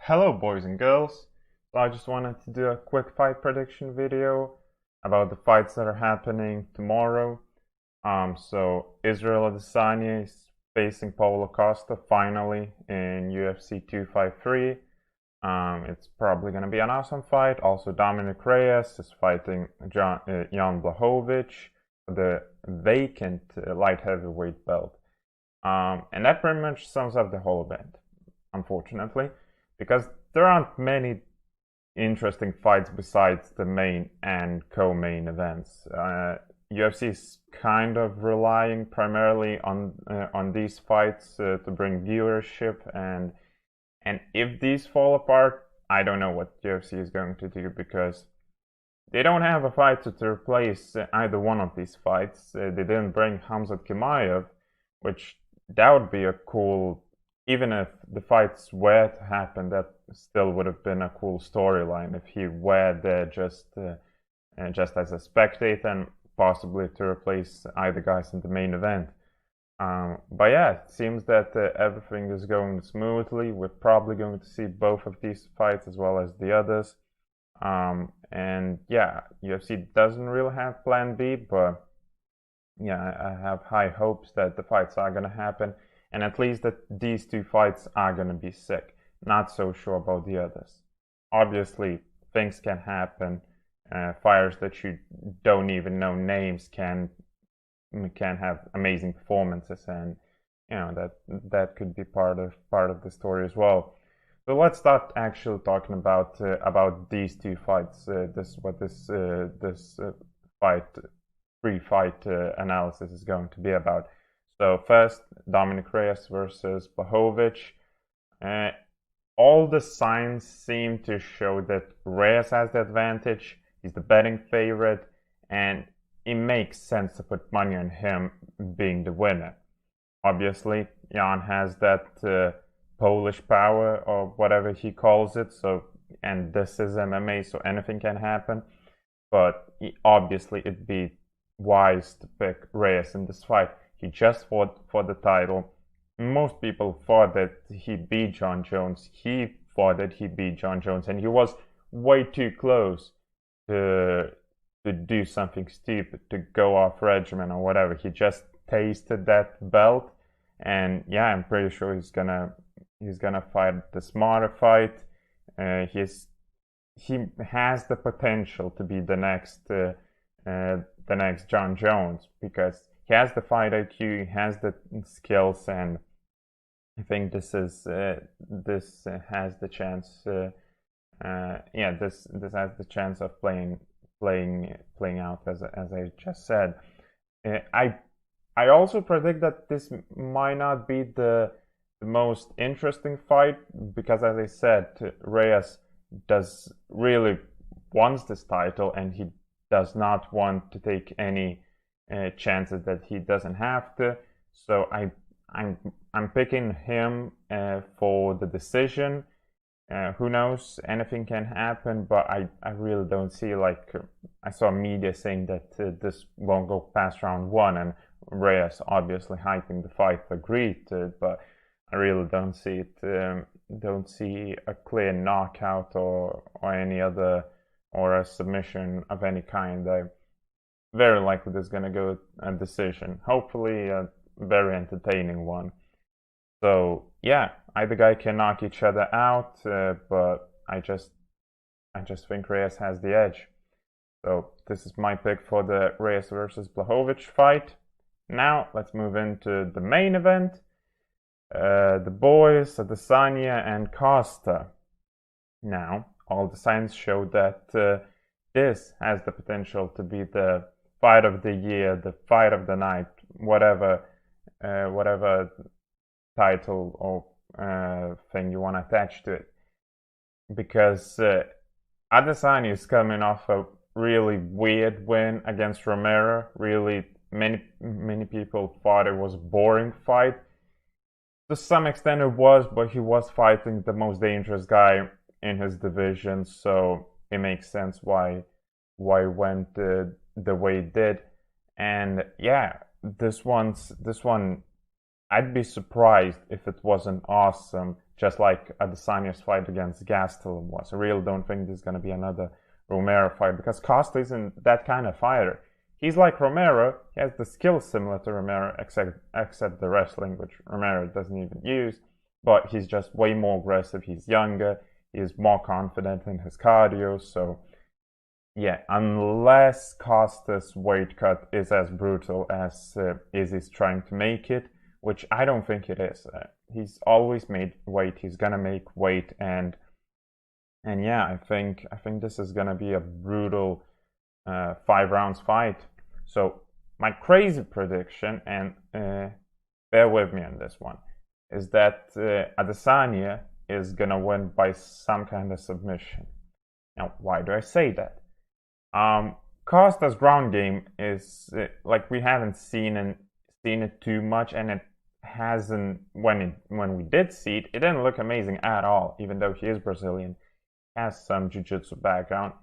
Hello boys and girls, so I just wanted to do a quick fight prediction video about the fights that are happening tomorrow. So Israel Adesanya is facing Paulo Costa finally in UFC 253. It's probably going to be an awesome fight. Also Dominick Reyes is fighting Jon Błachowicz for the vacant light heavyweight belt. And that pretty much sums up the whole event, unfortunately, because there aren't many interesting fights besides the main and co-main events. UFC is kind of relying primarily on these fights to bring viewership, and if these fall apart, I don't know what UFC is going to do, because they don't have a fighter to replace either one of these fights. They didn't bring Khamzat Chimaev, which that would be a cool, even if the fights were to happen, that still would have been a cool storyline if he were there just as a spectator and possibly to replace either guys in the main event. But yeah, it seems that everything is going smoothly. We're probably going to see both of these fights as well as the others. And yeah, UFC doesn't really have plan B, but yeah, I have high hopes that the fights are going to happen, and at least that these two fights are going to be sick. Not so sure about the others. Obviously, things can happen. Fighters that you don't even know names can have amazing performances, and you know that could be part of the story as well. So let's start actually talking about these two fights. This fight pre-fight analysis is going to be about. So first, Dominick Reyes versus Błachowicz. All the signs seem to show that Reyes has the advantage. He's the betting favorite, and it makes sense to put money on him being the winner. Obviously, Jan has that Polish power, or whatever he calls it. So, and this is MMA, so anything can happen. But obviously, it'd be wise to pick Reyes in this fight. He just fought for the title. Most people thought that he beat Jon Jones. He thought that he beat Jon Jones, and he was way too close to do something stupid, to go off regimen or whatever. He just tasted that belt, and yeah, I'm pretty sure he's gonna fight the smarter fight. He has the potential to be the next Jon Jones, because he has the fight IQ, he has the skills, and I think this has the chance. This has the chance of playing out as I just said. I also predict that this might not be the most interesting fight, because, as I said, Reyes does really wants this title, and he does not want to take any chances that he doesn't have to. So I'm picking him for the decision. Who knows? Anything can happen, but I really don't see, like, I saw media saying that this won't go past round one, and Reyes obviously hyping the fight agreed to, but I really don't see it. Don't see a clear knockout or any other, or a submission of any kind. Very likely there's gonna go a decision. Hopefully a very entertaining one. So yeah, either guy can knock each other out, but I just think Reyes has the edge. So this is my pick for the Reyes versus Błachowicz fight. Now let's move into the main event. The boys, Adesanya and Costa. Now, all the signs show that this has the potential to be the fight of the year, the fight of the night, whatever title or thing you want to attach to it. Because Adesanya is coming off a really weird win against Romero. Really, many people thought it was a boring fight. To some extent it was, but he was fighting the most dangerous guy in his division, so it makes sense why it went the way it did. And yeah, this one, I'd be surprised if it wasn't awesome. just like Adesanya's fight against Gastelum was. I really don't think there's going to be another Romero fight because Costa isn't that kind of fighter. He's like Romero. He has the skills similar to Romero, except the wrestling, which Romero doesn't even use. But he's just way more aggressive. He's younger. He's more confident in his cardio. So, yeah, unless Costa's weight cut is as brutal as Izzy's trying to make it, which I don't think it is. He's always made weight. He's gonna make weight, and yeah, I think this is gonna be a brutal 5 rounds fight. So my crazy prediction, and bear with me on this one, is that Adesanya is gonna win by some kind of submission. Now, why do I say that? Costa's ground game is like we haven't seen it too much, and it hasn't. When we did see it, it didn't look amazing at all. Even though he is Brazilian, has some jiu-jitsu background.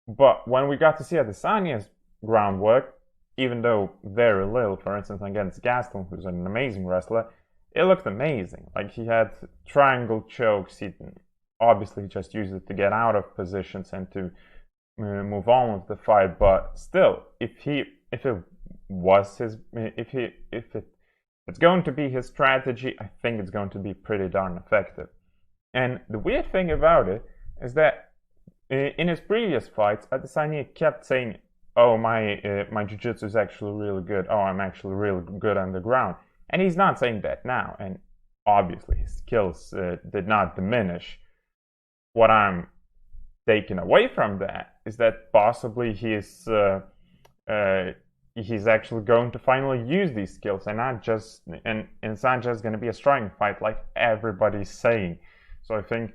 But when we got to see Adesanya's groundwork, even though very little, for instance, against Gastelum, who's an amazing wrestler, it looked amazing. Like he had triangle chokes. He obviously just used it to get out of positions and to move on with the fight. But still, if it's going to be his strategy, I think it's going to be pretty darn effective. And the weird thing about it is that in his previous fights, Adesanya kept saying, "Oh, my jiu-jitsu is actually really good. Oh, I'm actually really good on the ground." And he's not saying that now. And obviously, his skills did not diminish. What I'm taking away from that is that possibly he's actually going to finally use these skills, and it's not just going to be a striking fight like everybody's saying. So I think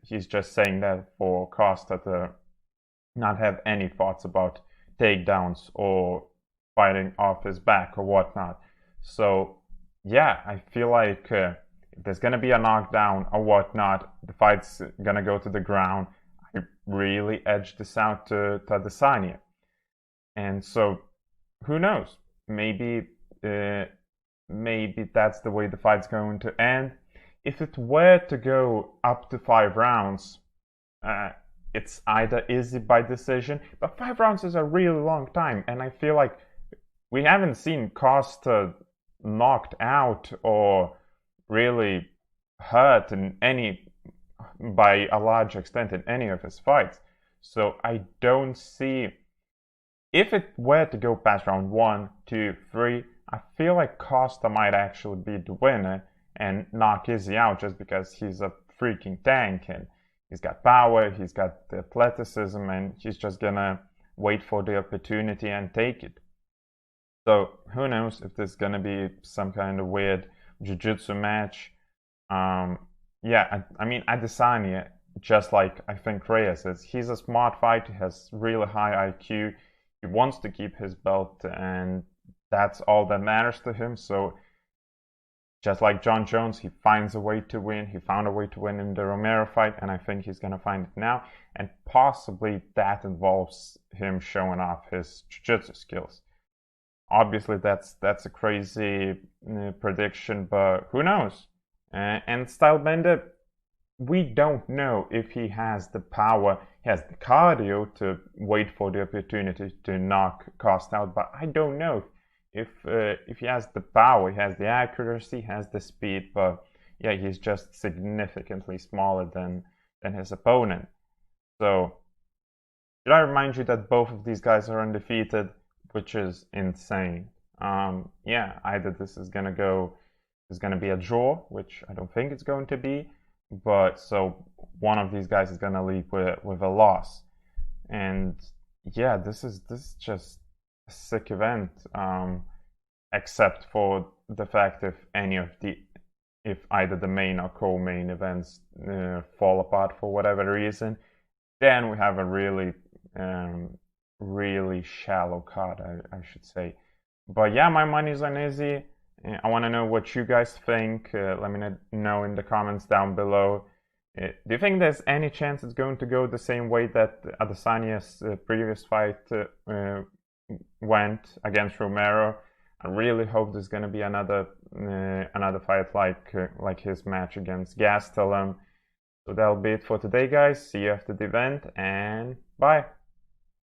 he's just saying that for Costa to not have any thoughts about takedowns or fighting off his back or whatnot. So yeah, I feel like if there's going to be a knockdown or whatnot, the fight's going to go to the ground. I really edged this out to Adesanya. And so who knows? Maybe that's the way the fight's going to end. If it were to go up to 5 rounds, it's either Izzy by decision, but 5 rounds is a really long time, and I feel like we haven't seen Costa knocked out or really hurt by a large extent in any of his fights. So I don't see, if it were to go past round 1, 2, 3, I feel like Costa might actually be the winner and knock Izzy out just because he's a freaking tank and he's got power, he's got the athleticism, and he's just gonna wait for the opportunity and take it. So who knows if there's gonna be some kind of weird jiu-jitsu match. Yeah, I mean, Adesanya, just like I think Reyes is, he's a smart fighter, he has really high IQ, he wants to keep his belt, and that's all that matters to him. So just like Jon Jones, he finds a way to win. He found a way to win in the Romero fight, and I think he's going to find it now. And possibly that involves him showing off his jiu-jitsu skills. Obviously, that's a crazy prediction, but who knows? And Stylebender, we don't know if he has the power, he has the cardio to wait for the opportunity to knock Costa out, but I don't know if he has the power, he has the accuracy, he has the speed, but yeah, he's just significantly smaller than his opponent. So should I remind you that both of these guys are undefeated, which is insane. Yeah, either this is gonna be a draw, which I don't think it's going to be, but so one of these guys is gonna leave with a loss. And yeah, this is just a sick event, except for the fact if either the main or co-main events fall apart for whatever reason, then we have a really really shallow card, I should say. But yeah, my money's on Izzy. I want to know what you guys think. Let me know in the comments down below. Do you think there's any chance it's going to go the same way that Adesanya's previous fight went against Romero? I really hope there's gonna be another fight like his match against Gastelum. So that'll be it for today, guys. See you after the event, and bye.